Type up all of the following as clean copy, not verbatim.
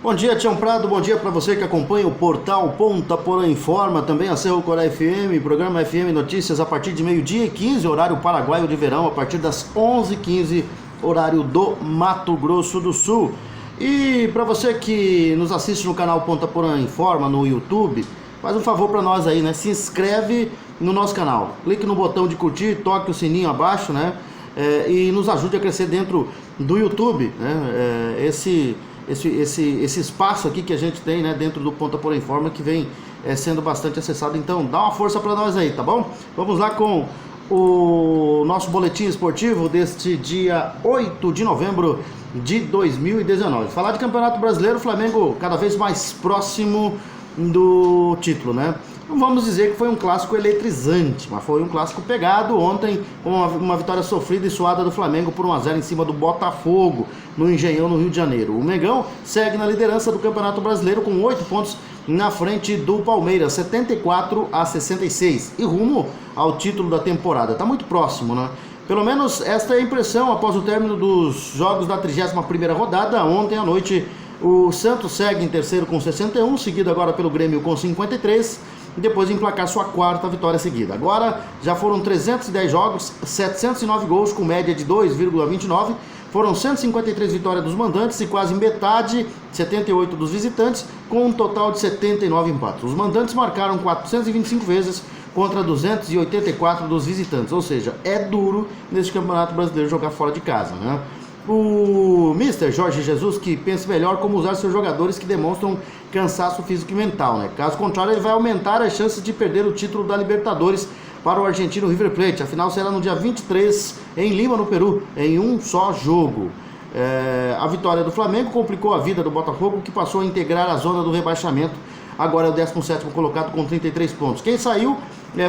Bom dia, Tião Prado, bom dia para você que acompanha o portal Ponta Porã Informa, também a Cerro Corá FM, programa FM Notícias a partir de meio-dia e 15, horário paraguaio de verão, a partir das 11h15, horário do Mato Grosso do Sul. E para você que nos assiste no canal Ponta Porã Informa, no YouTube, faz um favor para nós aí, né? Se inscreve no nosso canal, clique no botão de curtir, toque o sininho abaixo, né? E nos ajude a crescer dentro do YouTube, né? Esse espaço aqui que a gente tem, né, dentro do Ponta Porã Informa, que vem sendo bastante acessado. Então dá uma força para nós aí, tá bom? Vamos lá com o nosso boletim esportivo deste dia 8 de novembro de 2019. Falar de Campeonato Brasileiro, o Flamengo cada vez mais próximo do título, né? Não vamos dizer que foi um clássico eletrizante, mas foi um clássico pegado ontem, com uma vitória sofrida e suada do Flamengo por 1-0 em cima do Botafogo, no Engenhão, no Rio de Janeiro. O Mengão segue na liderança do Campeonato Brasileiro com 8 pontos na frente do Palmeiras, 74-66, e rumo ao título da temporada. Está muito próximo, né? Pelo menos esta é a impressão após o término dos jogos da 31ª rodada. Ontem à noite o Santos segue em terceiro com 61, seguido agora pelo Grêmio com 53, depois de emplacar sua quarta vitória seguida. Agora já foram 310 jogos, 709 gols com média de 2,29, foram 153 vitórias dos mandantes e quase metade, 78 dos visitantes, com um total de 79 empates. Os mandantes marcaram 425 vezes contra 284 dos visitantes, ou seja, é duro neste Campeonato Brasileiro jogar fora de casa, né? O Mister Jorge Jesus que pense melhor como usar seus jogadores que demonstram cansaço físico e mental, né? Caso contrário, ele vai aumentar as chances de perder o título da Libertadores para o argentino River Plate. A final será no dia 23 em Lima, no Peru, em um só jogo. A vitória do Flamengo complicou a vida do Botafogo, que passou a integrar a zona do rebaixamento. Agora é o 17º colocado com 33 pontos. Quem saiu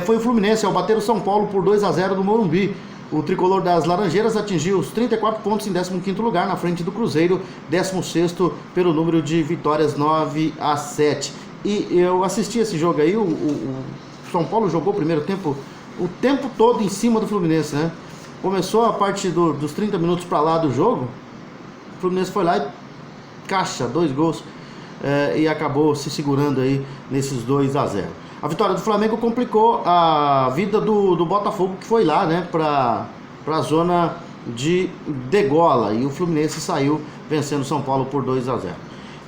foi o Fluminense ao bater o São Paulo por 2-0 no Morumbi. O tricolor das Laranjeiras atingiu os 34 pontos em 15º lugar, na frente do Cruzeiro, 16º pelo número de vitórias, 9-7. E eu assisti esse jogo aí, o São Paulo jogou o primeiro tempo, o tempo todo em cima do Fluminense, né? Começou a parte dos 30 minutos para lá do jogo, o Fluminense foi lá e caixa, 2 gols, e acabou se segurando aí nesses 2-0. A vitória do Flamengo complicou a vida do Botafogo, que foi lá, né, para a zona de degola, e o Fluminense saiu vencendo o São Paulo por 2-0.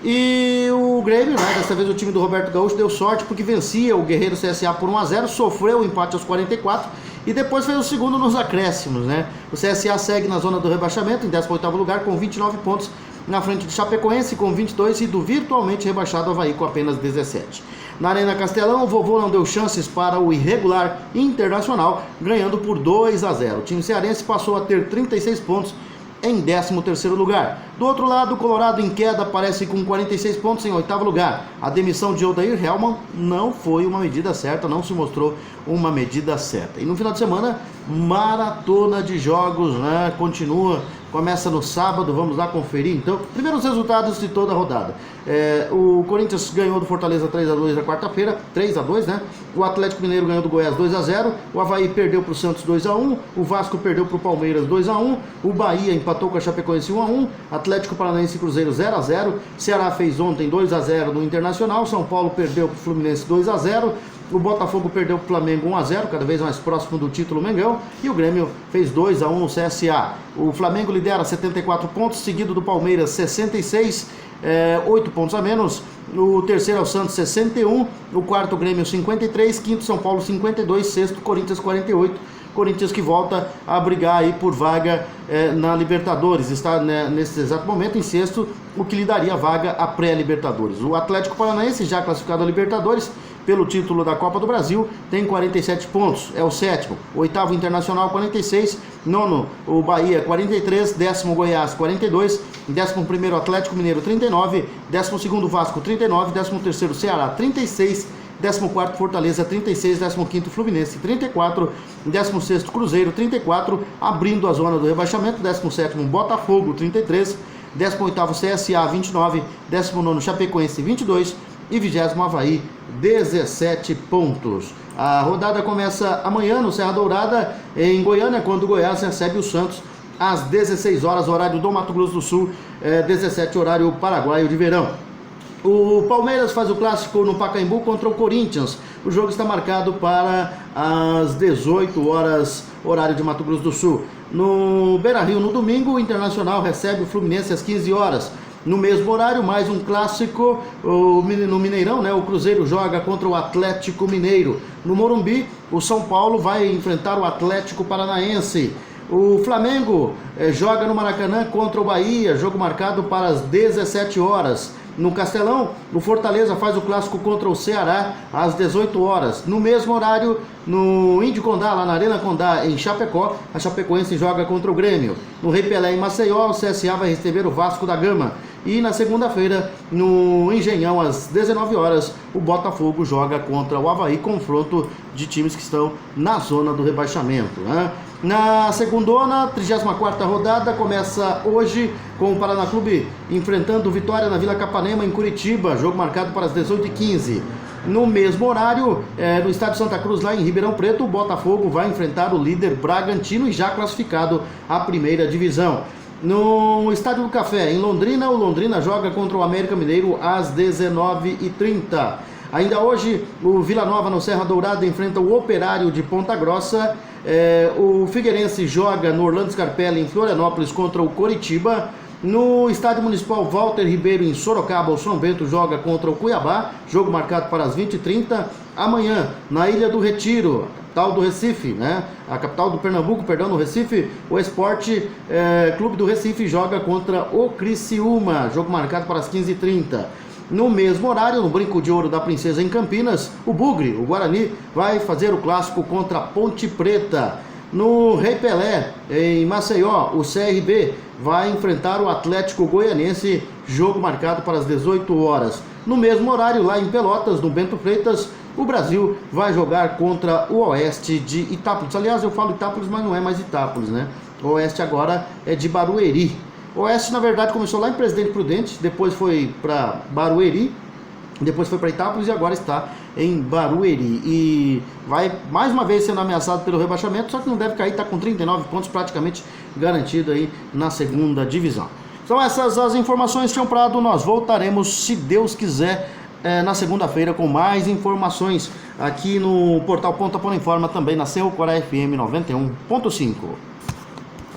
E o Grêmio, né, dessa vez o time do Roberto Gaúcho deu sorte porque vencia o Guerreiro CSA por 1-0, sofreu o empate aos 44 e depois fez o segundo nos acréscimos, né? O CSA segue na zona do rebaixamento em 18º lugar com 29 pontos, na frente de Chapecoense com 22 e do virtualmente rebaixado Avaí com apenas 17. Na Arena Castelão, o Vovô não deu chances para o irregular Internacional, ganhando por 2-0. O time cearense passou a ter 36 pontos em 13º lugar. Do outro lado, o Colorado em queda aparece com 46 pontos em 8º lugar. A demissão de Odair Hellmann não foi uma medida certa, não se mostrou uma medida certa. E no final de semana, maratona de jogos, né? Começa no sábado, vamos lá conferir então. Primeiro os resultados de toda a rodada. O Corinthians ganhou do Fortaleza 3-2 na quarta-feira, 3-2, né? O Atlético Mineiro ganhou do Goiás 2-0, o Avaí perdeu para o Santos 2-1, o Vasco perdeu para o Palmeiras 2-1, o Bahia empatou com a Chapecoense 1-1, Atlético Paranaense e Cruzeiro 0-0, Ceará fez ontem 2-0 no Internacional, São Paulo perdeu para o Fluminense 2-0, o Botafogo perdeu para o Flamengo 1-0, cada vez mais próximo do título Mengão, e o Grêmio fez 2-1 no CSA. O Flamengo lidera 74 pontos, seguido do Palmeiras 66, 8 pontos a menos. O terceiro é o Santos 61, o quarto o Grêmio 53, quinto São Paulo 52, sexto Corinthians 48. Corinthians que volta a brigar aí por vaga na Libertadores, está, né, nesse exato momento em sexto, o que lhe daria vaga à pré-Libertadores. O Atlético Paranaense, já classificado a Libertadores pelo título da Copa do Brasil, tem 47 pontos, é o sétimo. O oitavo Internacional 46, nono o Bahia 43, décimo Goiás 42, 11º Atlético Mineiro 39, 12º Vasco 39, 13º Ceará 36, 14º Fortaleza 36, 15º Fluminense 34, 16º Cruzeiro 34, abrindo a zona do rebaixamento, 17º Botafogo 33, 18º CSA 29, 19º Chapecoense 22 e 20º Avaí 17 pontos. A rodada começa amanhã no Serra Dourada, em Goiânia, quando o Goiás recebe o Santos às 16 horas, horário do Mato Grosso do Sul, 17 horário paraguaio de verão. O Palmeiras faz o clássico no Pacaembu contra o Corinthians. O jogo está marcado para as 18 horas, horário de Mato Grosso do Sul. No Beira-Rio, no domingo, o Internacional recebe o Fluminense às 15 horas. No mesmo horário, mais um clássico no Mineirão, né? O Cruzeiro joga contra o Atlético Mineiro. No Morumbi, o São Paulo vai enfrentar o Atlético Paranaense. O Flamengo joga no Maracanã contra o Bahia, jogo marcado para as 17 horas. No Castelão, o Fortaleza faz o clássico contra o Ceará às 18 horas. No mesmo horário, no Índio Condá, lá na Arena Condá, em Chapecó, a Chapecoense joga contra o Grêmio. No Rei Pelé, em Maceió, o CSA vai receber o Vasco da Gama. E na segunda-feira, no Engenhão, às 19 horas, o Botafogo joga contra o Avaí, confronto de times que estão na zona do rebaixamento, né? Na segundona, 34ª rodada, começa hoje com o Paraná Clube enfrentando o Vitória na Vila Capanema, em Curitiba, jogo marcado para as 18h15. No mesmo horário, no Estádio Santa Cruz, lá em Ribeirão Preto, o Botafogo vai enfrentar o líder Bragantino e já classificado à primeira divisão. No Estádio do Café, em Londrina, o Londrina joga contra o América Mineiro às 19h30. Ainda hoje, o Vila Nova no Serra Dourada enfrenta o Operário de Ponta Grossa. O Figueirense joga no Orlando Scarpelli, em Florianópolis, contra o Coritiba. No Estádio Municipal Walter Ribeiro, em Sorocaba, o São Bento joga contra o Cuiabá, jogo marcado para as 20h30. Amanhã, na Ilha do Retiro, capital do Recife, né? A capital do Pernambuco, perdão, no Recife, o Esporte Clube do Recife joga contra o Criciúma, jogo marcado para as 15h30. No mesmo horário, no Brinco de Ouro da Princesa, em Campinas, o Bugre, o Guarani, vai fazer o clássico contra a Ponte Preta. No Rei Pelé, em Maceió, o CRB vai enfrentar o Atlético Goianiense, jogo marcado para as 18 horas. No mesmo horário, lá em Pelotas, no Bento Freitas, o Brasil vai jogar contra o Oeste de Itápolis. Aliás, eu falo Itápolis, mas não é mais Itápolis, né? O Oeste agora é de Barueri. O Oeste, na verdade, começou lá em Presidente Prudente, depois foi para Barueri, depois foi para Itápolis e agora está em Barueri. E vai mais uma vez sendo ameaçado pelo rebaixamento, só que não deve cair, está com 39 pontos praticamente garantido aí na segunda divisão. São essas as informações, Tião Prado. Nós voltaremos, se Deus quiser, na segunda-feira com mais informações aqui no Portal Ponta Por Informa, também na Seu Corá FM 91.5.